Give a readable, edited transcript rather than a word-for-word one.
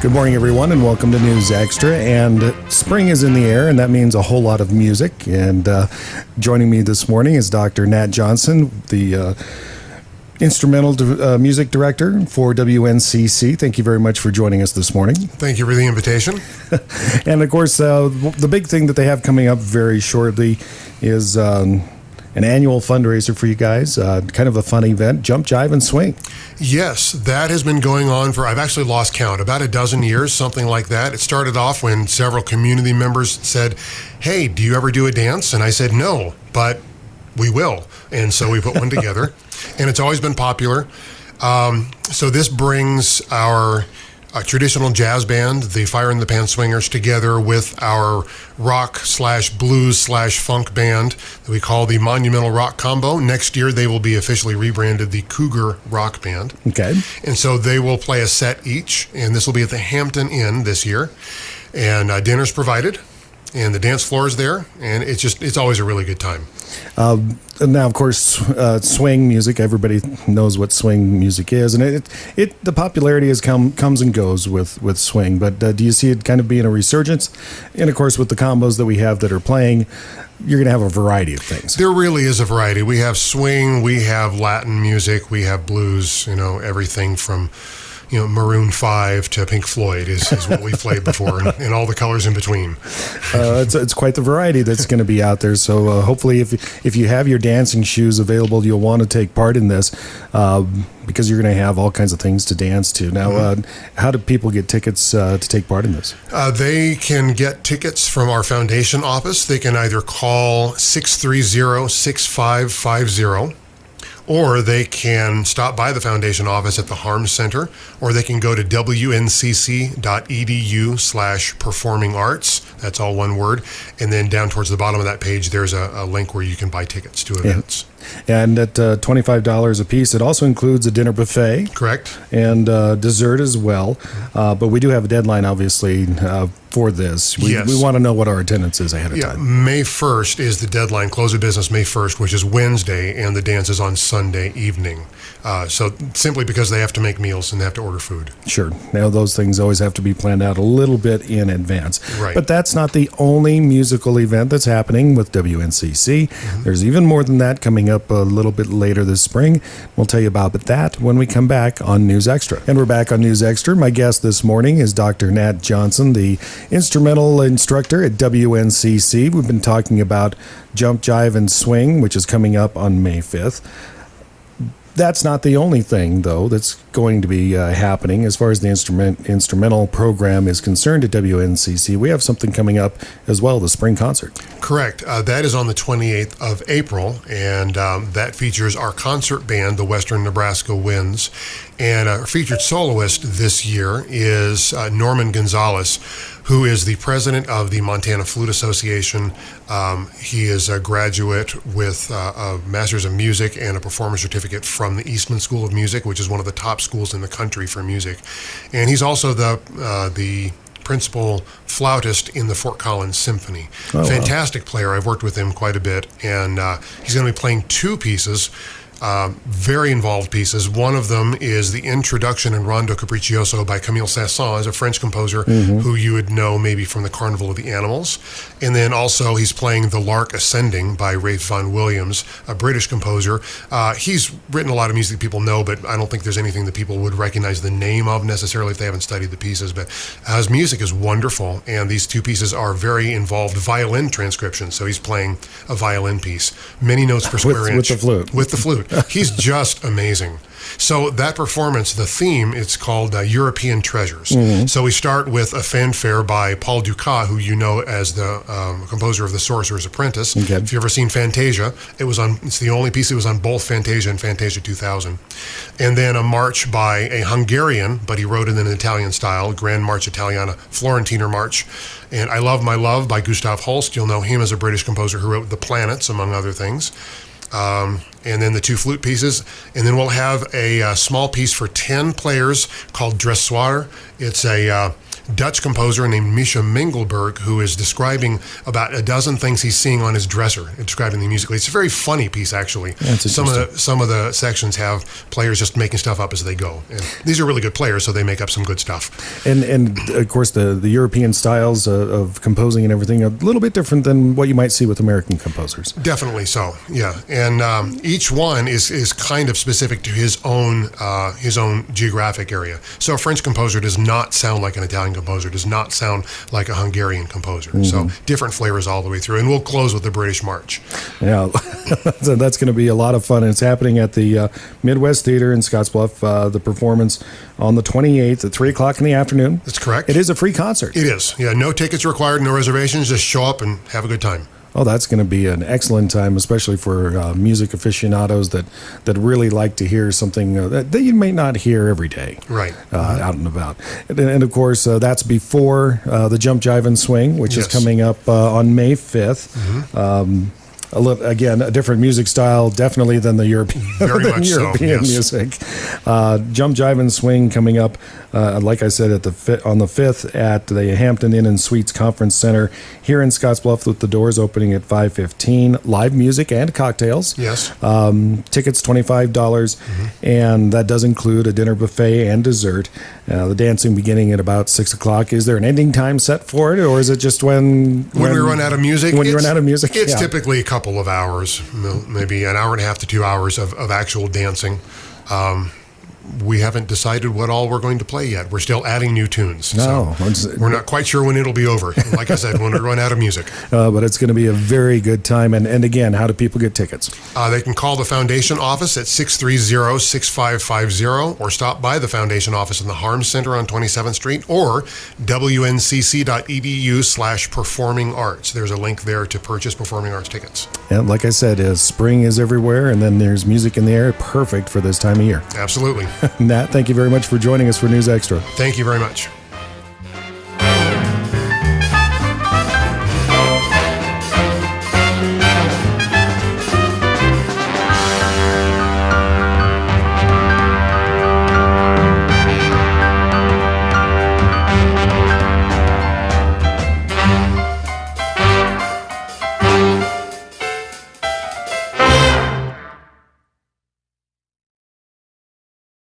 Good morning, everyone, and welcome to News Extra. And spring is in the air, and that means a whole lot of music. And joining me this morning is Dr. Nat Johnson, the instrumental music director for WNCC. Thank you very much for joining us this morning. Thank you for the invitation. And, of course, the big thing that they have coming up very shortly is an annual fundraiser for you guys, kind of a fun event, Jump, Jive, and Swing. Yes, that has been going on for, I've actually lost count, about a dozen years, something like that. It started off when several community members said, hey, do you ever do a dance? And I said, no, but we will. And so we put one together, and it's always been popular. So this brings our traditional jazz band, the Fire in the Pan Swingers, together with our rock/blues/funk band that we call the Monumental Rock Combo. Next year, they will be officially rebranded the Cougar Rock Band. Okay. And so they will play a set each, and this will be at the Hampton Inn this year. And dinner's provided, and the dance floor is there, and it's always a really good time. Now, of course, swing music, everybody knows what swing music is, and the popularity comes and goes with swing, but do you see it kind of being a resurgence? And, of course, with the combos that we have that are playing, you're going to have a variety of things. There really is a variety. We have swing, we have Latin music, we have blues, everything from Maroon 5 to Pink Floyd is what we've played before, and all the colors in between. It's quite the variety that's going to be out there. So hopefully, if you have your dancing shoes available, you'll want to take part in this because you're going to have all kinds of things to dance to. Now, how do people get tickets to take part in this? They can get tickets from our foundation office. They can either call 630-6550. Or they can stop by the foundation office at the Harms Center, or they can go to wncc.edu/performingarts. That's all one word. And then down towards the bottom of that page, there's a link where you can buy tickets to events. Yeah. And at $25 a piece, it also includes a dinner buffet. Correct. And dessert as well. But we do have a deadline, obviously, for this. We want to know what our attendance is ahead of time. May 1st is the deadline, close of business May 1st, which is Wednesday, and the dance is on Sunday evening. So simply because they have to make meals and they have to order food. Sure. Now, those things always have to be planned out a little bit in advance. Right. But that's not the only musical event that's happening with WNCC. Mm-hmm. There's even more than that coming up a little bit later this spring. We'll tell you about that when we come back on News Extra. And we're back on News Extra. My guest this morning is Dr. Nat Johnson, the instrumental instructor at WNCC. We've been talking about Jump, Jive, and Swing, which is coming up on May 5th. That's not the only thing, though, that's going to be happening as far as the instrumental program is concerned at WNCC. We have something coming up as well, the spring concert. Correct. That is on the 28th of April, and that features our concert band, the Western Nebraska Winds. And our featured soloist this year is Norman Gonzalez, who is the president of the Montana Flute Association. He is a graduate with a Master's of Music and a Performance Certificate from the Eastman School of Music, which is one of the top schools in the country for music. And he's also the principal flautist in the Fort Collins Symphony. Oh, fantastic player. I've worked with him quite a bit, and he's going to be playing two pieces. Very involved pieces. One of them is the introduction in Rondo Capriccioso by Camille Saint-Saëns, a French composer who you would know maybe from the Carnival of the Animals. And then also he's playing The Lark Ascending by Ralph Vaughan Williams, a British composer. He's written a lot of music that people know, but I don't think there's anything that people would recognize the name of necessarily if they haven't studied the pieces. But his music is wonderful, and these two pieces are very involved violin transcriptions. So he's playing a violin piece, many notes per square inch. With the flute. With the flute. He's just amazing. So that performance, the theme, it's called European Treasures. Mm-hmm. So we start with a fanfare by Paul Dukas, who you know as the composer of The Sorcerer's Apprentice. Okay. If you've ever seen Fantasia, it's the only piece that was on both Fantasia and Fantasia 2000. And then a march by a Hungarian, but he wrote it in an Italian style, Grand March Italiana, Florentiner March. And I Love My Love by Gustav Holst. You'll know him as a British composer who wrote The Planets, among other things. And then the two flute pieces, and then we'll have a small piece for 10 players called Dressoir. It's a Dutch composer named Misha Mengelberg, who is describing about a dozen things he's seeing on his dresser, describing them musically. It's a very funny piece, actually. Some of the sections have players just making stuff up as they go. And these are really good players, so they make up some good stuff. And of course, the European styles of composing and everything are a little bit different than what you might see with American composers. Definitely so, yeah. And each one is kind of specific to his own geographic area. So a French composer does not sound like an Italian composer, does not sound like a Hungarian composer. So different flavors all the way through. And we'll close with the British March. Yeah, so that's going to be a lot of fun. It's happening at the Midwest Theater in Scottsbluff. The performance on the 28th at 3 o'clock in the afternoon. That's correct. It is a free concert. It is. Yeah, no tickets required, no reservations. Just show up and have a good time. Oh, that's going to be an excellent time, especially for music aficionados that really like to hear something that you may not hear every day. Right. Out and about. And of course, that's before the Jump, Jive, and Swing, which is coming up on May 5th. Again, a different music style, definitely than the European music. Jump, Jive, and Swing coming up, like I said, on the 5th at the Hampton Inn Suites Conference Center here in Scottsbluff, with the doors opening at 5:15. Live music and cocktails. Yes. Tickets $25, and that does include a dinner buffet and dessert. The dancing beginning at about 6 o'clock. Is there an ending time set for it, or is it just when we run out of music? When you run out of music, it's typically a couple of hours, maybe an hour and a half to 2 hours of actual dancing. We haven't decided what all we're going to play yet. We're still adding new tunes. No, so we're not quite sure when it'll be over. Like I said, when we run out of music. But it's going to be a very good time. And again, how do people get tickets? They can call the Foundation office at 630-6550 or stop by the Foundation office in the Harms Center on 27th Street or wncc.edu/performingarts. There's a link there to purchase performing arts tickets. And like I said, spring is everywhere, and then there's music in the air, perfect for this time of year. Absolutely. Nat, thank you very much for joining us for News Extra. Thank you very much.